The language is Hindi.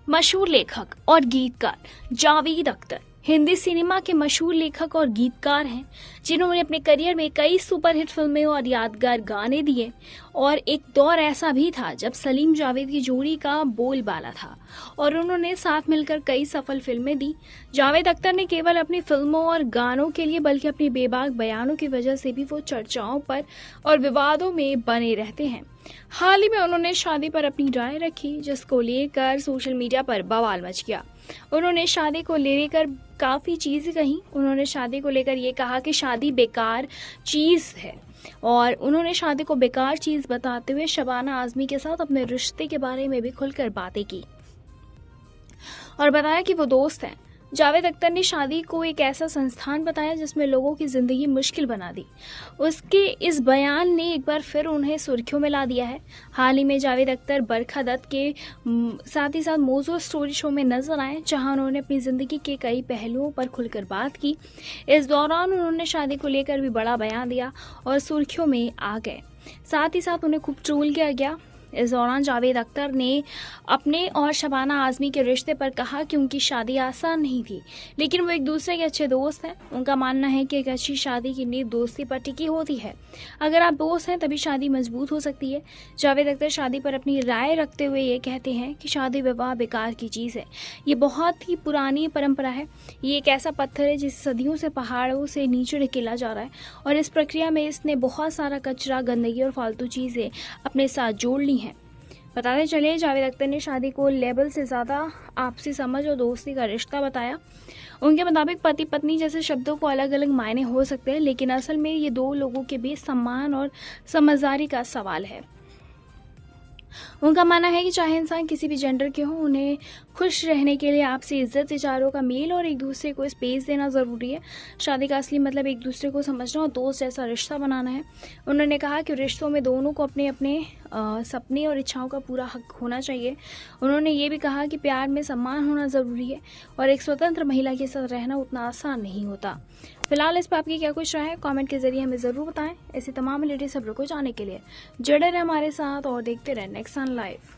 मशहूर लेखक और गीतकार जावेद अख्तर हिंदी सिनेमा के मशहूर लेखक और गीतकार हैं, जिन्होंने अपने करियर में कई सुपरहिट फिल्में और यादगार गाने दिए। और एक दौर ऐसा भी था जब सलीम जावेद की जोड़ी का बोलबाला था और उन्होंने साथ मिलकर कई सफल फिल्में दी। जावेद अख्तर ने केवल अपनी फिल्मों और गानों के लिए बल्कि अपनी बेबाक बयानों की वजह से भी वो चर्चाओं पर और विवादों में बने रहते हैं। हाल ही में उन्होंने शादी पर अपनी राय रखी, जिसको लेकर सोशल मीडिया पर बवाल मच गया। उन्होंने शादी को लेकर काफ़ी चीज़ें कही। उन्होंने शादी को लेकर ये कहा कि शादी बेकार चीज़ है और उन्होंने शादी को बेकार चीज़ बताते हुए शबाना आज़मी के साथ अपने रिश्ते के बारे में भी खुलकर बातें की और बताया कि वो दोस्त हैं। जावेद अख्तर ने शादी को एक ऐसा संस्थान बताया जिसमें लोगों की ज़िंदगी मुश्किल बना दी। उसके इस बयान ने एक बार फिर उन्हें सुर्खियों में ला दिया है। हाल ही में जावेद अख्तर बरखा दत्त के साथ ही साथ मौजूद स्टोरी शो में नजर आए, जहां उन्होंने अपनी ज़िंदगी के कई पहलुओं पर खुलकर बात की। इस दौरान उन्होंने शादी को लेकर भी बड़ा बयान दिया और सुर्खियों में आ गए। साथ ही साथ उन्हें खूब ट्रोल किया गया। इस दौरान जावेद अख्तर ने अपने और शबाना आज़मी के रिश्ते पर कहा कि उनकी शादी आसान नहीं थी, लेकिन वो एक दूसरे के अच्छे दोस्त हैं। उनका मानना है कि एक अच्छी शादी की नींव दोस्ती पर टिकी होती है। अगर आप दोस्त हैं तभी शादी मजबूत हो सकती है। जावेद अख्तर शादी पर अपनी राय रखते हुए ये कहते हैं कि शादी विवाह बेकार की चीज़ है। ये बहुत ही पुरानी परंपरा है। ये एक ऐसा पत्थर है जिसे सदियों से पहाड़ों से नीचे ढकेला जा रहा है और इस प्रक्रिया में इसने बहुत सारा कचरा, गंदगी और फालतू चीज़ें अपने साथ जोड़ ली हैं। बताते चले, जावेद अख्तर ने शादी को लेवल से ज़्यादा आपसी समझ और दोस्ती का रिश्ता बताया। उनके मुताबिक पति पत्नी जैसे शब्दों को अलग अलग मायने हो सकते हैं, लेकिन असल में ये दो लोगों के बीच सम्मान और समझदारी का सवाल है। उनका मानना है कि चाहे इंसान किसी भी जेंडर के हों, उन्हें खुश रहने के लिए आपसी इज्जत, विचारों का मेल और एक दूसरे को स्पेस देना ज़रूरी है। शादी का असली मतलब एक दूसरे को समझना और दोस्त जैसा रिश्ता बनाना है। उन्होंने कहा कि रिश्तों में दोनों को अपने अपने सपने और इच्छाओं का पूरा हक होना चाहिए। उन्होंने ये भी कहा कि प्यार में सम्मान होना ज़रूरी है और एक स्वतंत्र महिला के साथ रहना उतना आसान नहीं होता। फिलहाल इस पर आपकी क्या कुछ राय है, कमेंट के जरिए हमें ज़रूर बताएं। ऐसी तमाम लेटेस्ट खबरों को जानने के लिए जुड़े रहें हमारे साथ और देखते रहें नेक्स्ट सन लाइव।